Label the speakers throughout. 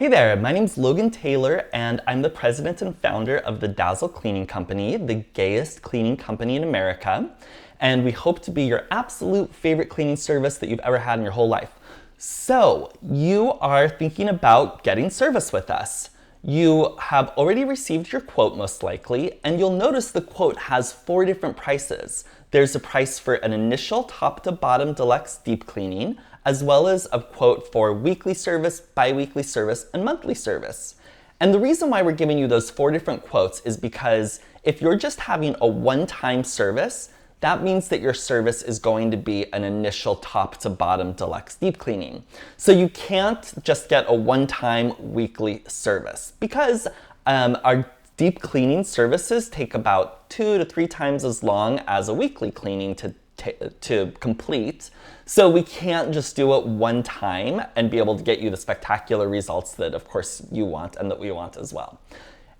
Speaker 1: Hey there, my name's Logan Taylor and I'm the president and founder of the Dazzle Cleaning Company, the gayest cleaning company in America. And we hope to be your absolute favorite cleaning service that you've ever had in your whole life. So, you are thinking about getting service with us. You have already received your quote most likely, and you'll notice the quote has 4 different prices. There's a price for an initial top to bottom deluxe deep cleaning, as well as a quote for weekly service, bi-weekly service, and monthly service. And the reason why we're giving you those 4 different quotes is because if you're just having a one-time service, that means that your service is going to be an initial top to bottom deluxe deep cleaning. So you can't just get a one-time weekly service because our deep cleaning services take about 2 to 3 times as long as a weekly cleaning to complete. So we can't just do it one time and be able to get you the spectacular results that of course you want and that we want as well.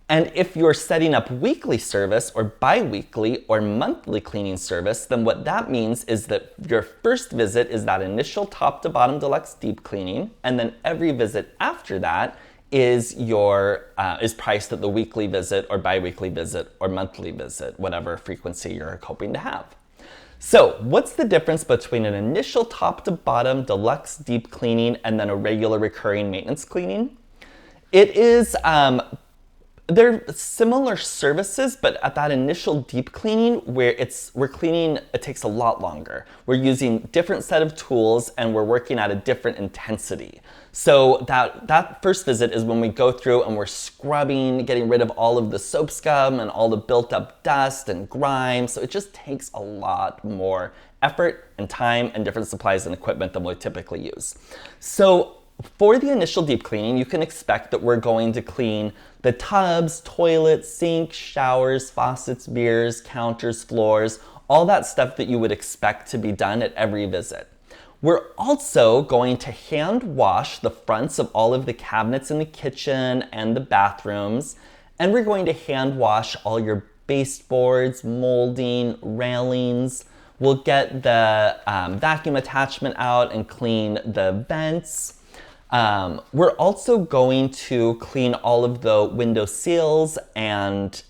Speaker 1: And if you're setting up weekly service or bi-weekly or monthly cleaning service, then what that means is that your first visit is that initial top to bottom deluxe deep cleaning, and then every visit after that is priced at the weekly visit or bi-weekly visit or monthly visit, whatever frequency you're hoping to have. So what's the difference between an initial top to bottom deluxe deep cleaning and then a regular recurring maintenance cleaning? It is, they're similar services, but at that initial deep cleaning where we're cleaning, it takes a lot longer. We're using different set of tools and we're working at a different intensity. So that first visit is when we go through and we're scrubbing, getting rid of all of the soap scum and all the built up dust and grime. So it just takes a lot more effort and time and different supplies and equipment than we typically use. So for the initial deep cleaning, you can expect that we're going to clean the tubs, toilets, sinks, showers, faucets, mirrors, counters, floors, all that stuff that you would expect to be done at every visit. We're also going to hand wash the fronts of all of the cabinets in the kitchen and the bathrooms, and we're going to hand wash all your baseboards, molding, railings. We'll get the vacuum attachment out and clean the vents. We're also going to clean all of the window sills and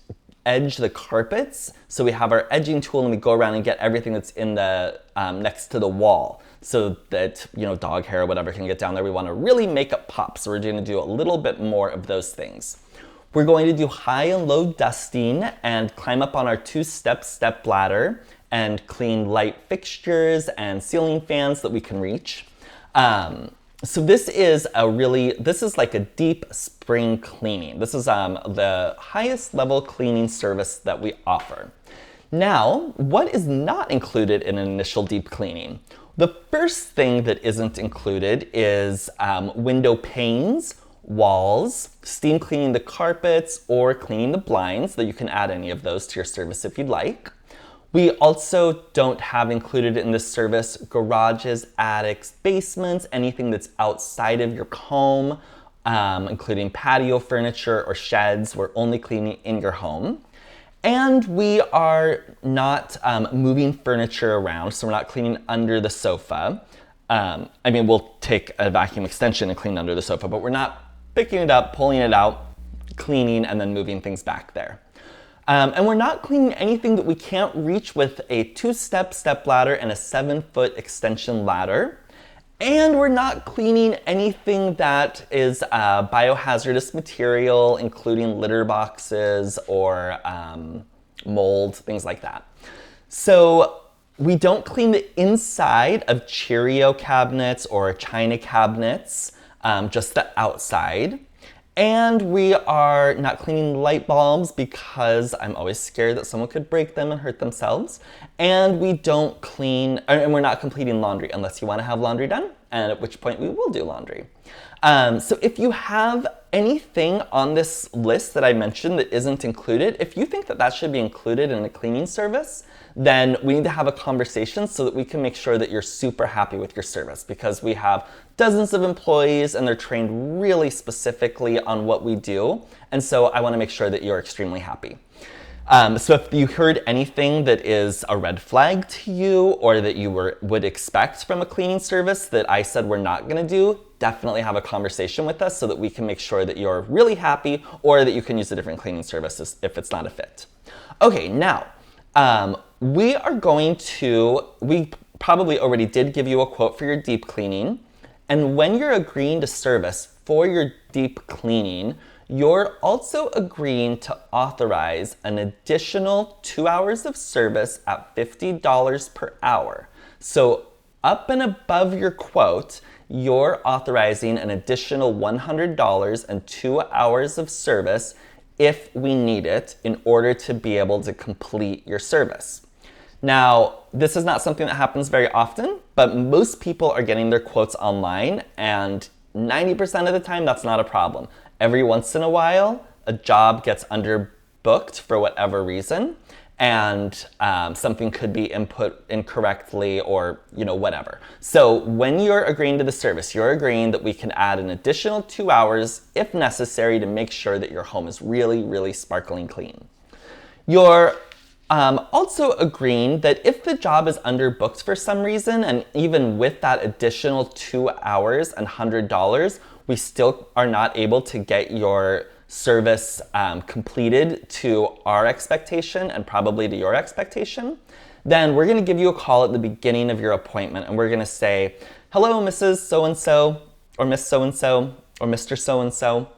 Speaker 1: edge the carpets. So we have our edging tool and we go around and get everything that's in the next to the wall so that, dog hair or whatever can get down there. We want to really make it pop. So we're going to do a little bit more of those things. We're going to do high and low dusting and climb up on our 2-step ladder and clean light fixtures and ceiling fans that we can reach. So this is like a deep spring cleaning. This is the highest level cleaning service that we offer. Now, what is not included in an initial deep cleaning? The first thing that isn't included is window panes, walls, steam cleaning the carpets, or cleaning the blinds, though you can add any of those to your service if you'd like. We also don't have included in this service garages, attics, basements, anything that's outside of your home, including patio furniture or sheds. We're only cleaning in your home. And we are not moving furniture around, so we're not cleaning under the sofa. We'll take a vacuum extension and clean under the sofa, but we're not picking it up, pulling it out, cleaning, and then moving things back there. And we're not cleaning anything that we can't reach with a 2-step ladder and a 7-foot extension ladder. And we're not cleaning anything that is biohazardous material, including litter boxes or mold, things like that. So we don't clean the inside of Cheerio cabinets or China cabinets, just the outside. And we are not cleaning light bulbs because I'm always scared that someone could break them and hurt themselves. And we're not completing laundry unless you want to have laundry done, and at which point we will do laundry. So if you have anything on this list that I mentioned that isn't included, if you think that that should be included in a cleaning service, then we need to have a conversation so that we can make sure that you're super happy with your service, because we have dozens of employees and they're trained really specifically on what we do. And so I want to make sure that you're extremely happy. So if you heard anything that is a red flag to you or that you would expect from a cleaning service that I said we're not going to do, definitely have a conversation with us so that we can make sure that you're really happy or that you can use a different cleaning service if it's not a fit. Okay, now we probably already did give you a quote for your deep cleaning. And when you're agreeing to service for your deep cleaning, you're also agreeing to authorize an additional 2 hours of service at $50 per hour. So up and above your quote, you're authorizing an additional $100 and 2 hours of service if we need it in order to be able to complete your service. Now, this is not something that happens very often, but most people are getting their quotes online, and 90% of the time, that's not a problem. Every once in a while, a job gets underbooked for whatever reason, and something could be input incorrectly or whatever. So when you're agreeing to the service, you're agreeing that we can add an additional 2 hours if necessary to make sure that your home is really, really sparkling clean. You're also agreeing that if the job is underbooked for some reason, and even with that additional 2 hours and $100, we still are not able to get your service completed to our expectation and probably to your expectation, then we're going to give you a call at the beginning of your appointment and we're going to say, hello, Mrs. So-and-so, or Miss So-and-so, or Mr. So-and-so.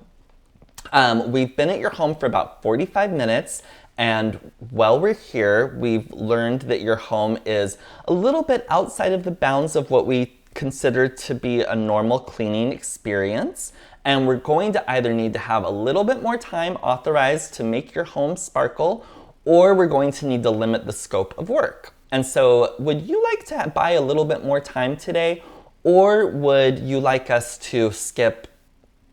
Speaker 1: We've been at your home for about 45 minutes. And while we're here, we've learned that your home is a little bit outside of the bounds of what we consider to be a normal cleaning experience. And we're going to either need to have a little bit more time authorized to make your home sparkle, or we're going to need to limit the scope of work. And so would you like to buy a little bit more time today, or would you like us to skip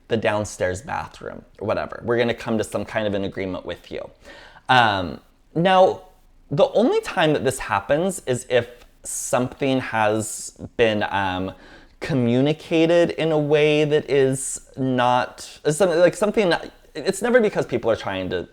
Speaker 1: the downstairs bathroom or whatever? We're going to come to some kind of an agreement with you. Now, the only time that this happens is if something has been communicated in a way that is not something. It's never because people are trying to,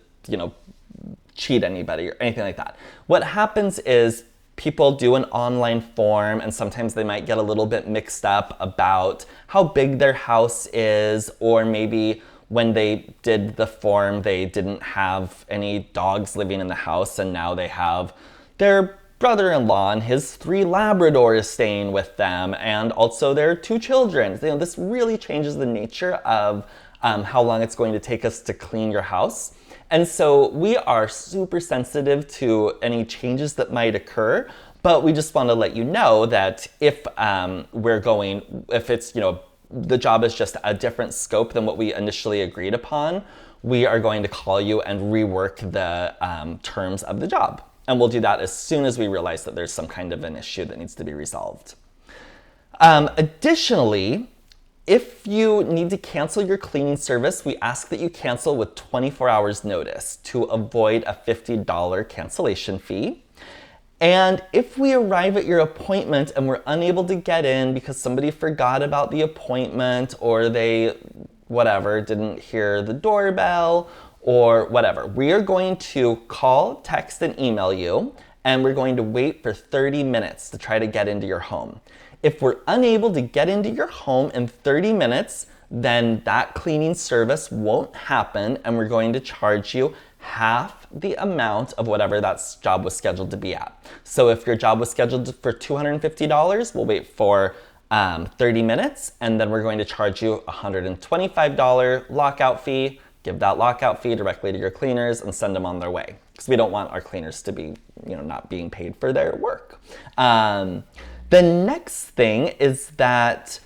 Speaker 1: cheat anybody or anything like that. What happens is people do an online form and sometimes they might get a little bit mixed up about how big their house is, or maybe when they did the form, they didn't have any dogs living in the house, and now they have their brother-in-law and his 3 Labradors staying with them, and also their 2 children. This really changes the nature of how long it's going to take us to clean your house. And so we are super sensitive to any changes that might occur, but we just want to let you know that if it's, the job is just a different scope than what we initially agreed upon, we are going to call you and rework the terms of the job. And we'll do that as soon as we realize that there's some kind of an issue that needs to be resolved. Additionally, if you need to cancel your cleaning service, we ask that you cancel with 24 hours notice to avoid a $50 cancellation fee. And if we arrive at your appointment and we're unable to get in because somebody forgot about the appointment, or they, didn't hear the doorbell or whatever, we are going to call, text, and email you, and we're going to wait for 30 minutes to try to get into your home. If we're unable to get into your home in 30 minutes, then that cleaning service won't happen, and we're going to charge you half the amount of whatever that job was scheduled to be at. So if your job was scheduled for $250, we'll wait for 30 minutes, and then we're going to charge you a $125 lockout fee, give that lockout fee directly to your cleaners, and send them on their way. Because we don't want our cleaners to be, not being paid for their work. The next thing is that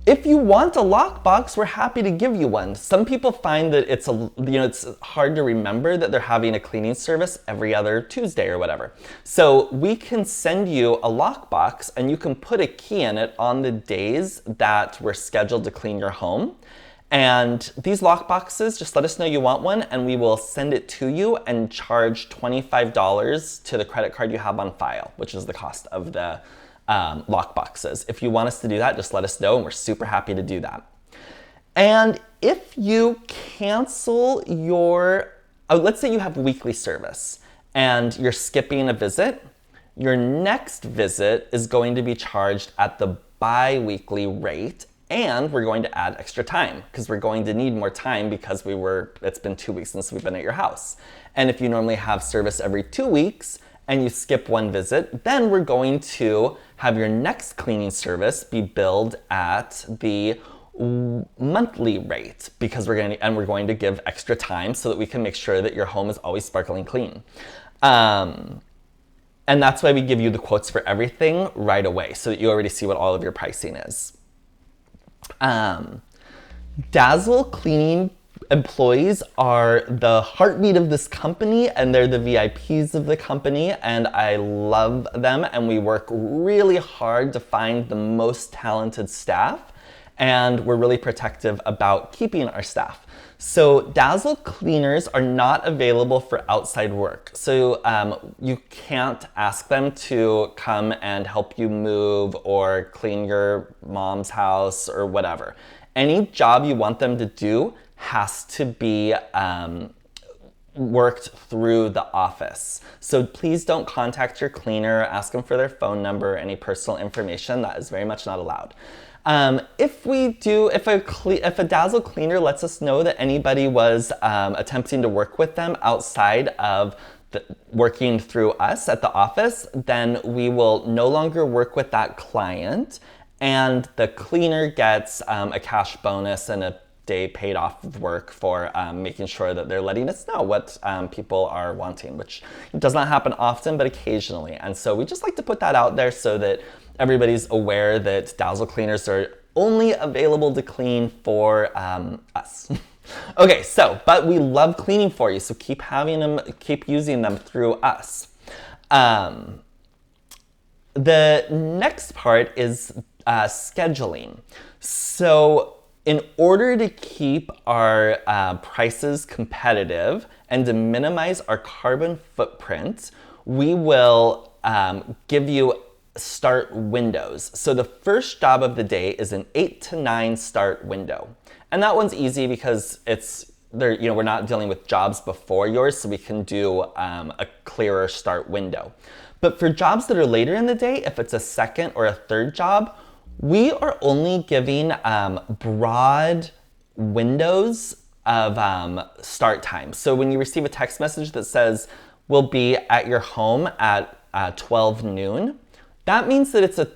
Speaker 1: if you want a lockbox, we're happy to give you one. Some people find that it's hard to remember that they're having a cleaning service every other Tuesday or whatever. So we can send you a lockbox, and you can put a key in it on the days that we're scheduled to clean your home. And these lockboxes, just let us know you want one, and we will send it to you and charge $25 to the credit card you have on file, which is the cost of the lock boxes. If you want us to do that, just let us know, and we're super happy to do that. And if you cancel your let's say you have weekly service and you're skipping a visit. Your next visit is going to be charged at the bi-weekly rate, and we're going to add extra time because we're going to need more time because it's been 2 weeks since we've been at your house. And if you normally have service every 2 weeks and you skip one visit, then we're going to have your next cleaning service be billed at the monthly rate because we're going to give extra time so that we can make sure that your home is always sparkling clean. And that's why we give you the quotes for everything right away so that you already see what all of your pricing is. Dazzle Cleaning employees are the heartbeat of this company, and they're the VIPs of the company, and I love them, and we work really hard to find the most talented staff, and we're really protective about keeping our staff. So Dazzle cleaners are not available for outside work. So you can't ask them to come and help you move or clean your mom's house or whatever. Any job you want them to do has to be worked through the office. So please don't contact your cleaner, ask them for their phone number, any personal information. That is very much not allowed. If a Dazzle cleaner lets us know that anybody was attempting to work with them outside of working through us at the office, then we will no longer work with that client, and the cleaner gets a cash bonus and a day paid off of work for making sure that they're letting us know what people are wanting, which does not happen often, but occasionally. And so we just like to put that out there so that everybody's aware that Dazzle cleaners are only available to clean for us. Okay, but we love cleaning for you, so keep having them, keep using them through us. The next part is scheduling. So in order to keep our prices competitive and to minimize our carbon footprint, we will give you start windows. So the first job of the day is an 8 to 9 start window. And that one's easy because we're not dealing with jobs before yours, so we can do a clearer start window. But for jobs that are later in the day, if it's a second or a third job, we are only giving broad windows of start time. So when you receive a text message that says, we'll be at your home at 12 noon, that means that it's a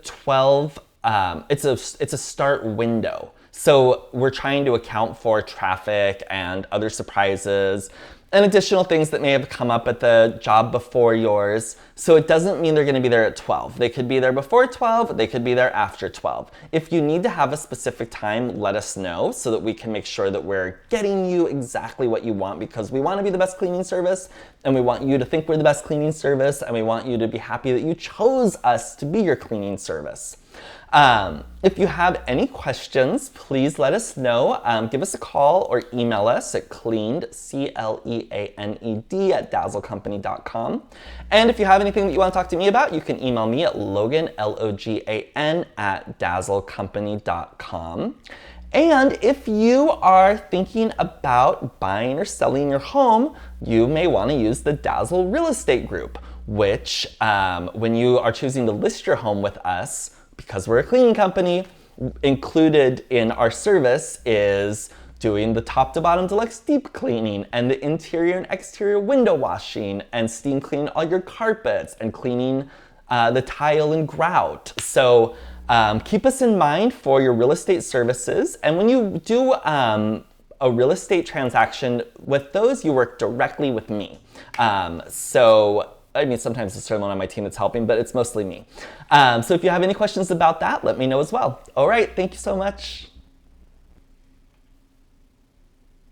Speaker 1: start window. So we're trying to account for traffic and other surprises and additional things that may have come up at the job before yours. So it doesn't mean they're going to be there at 12. They could be there before 12, they could be there after 12. If you need to have a specific time, let us know so that we can make sure that we're getting you exactly what you want, because we want to be the best cleaning service, and we want you to think we're the best cleaning service, and we want you to be happy that you chose us to be your cleaning service. If you have any questions, please let us know. Give us a call or email us at cleaned, CLEANED, @dazzlecompany.com. And if you have anything that you want to talk to me about, you can email me at Logan, LOGAN, @dazzlecompany.com. And if you are thinking about buying or selling your home, you may want to use the Dazzle Real Estate Group, which when you are choosing to list your home with us, because we're a cleaning company, included in our service is doing the top to bottom deluxe deep cleaning and the interior and exterior window washing and steam cleaning all your carpets and cleaning the tile and grout. So keep us in mind for your real estate services. And when you do a real estate transaction with those, you work directly with me. Sometimes there's someone on my team that's helping, but it's mostly me. So if you have any questions about that, let me know as well. All right, thank you so much.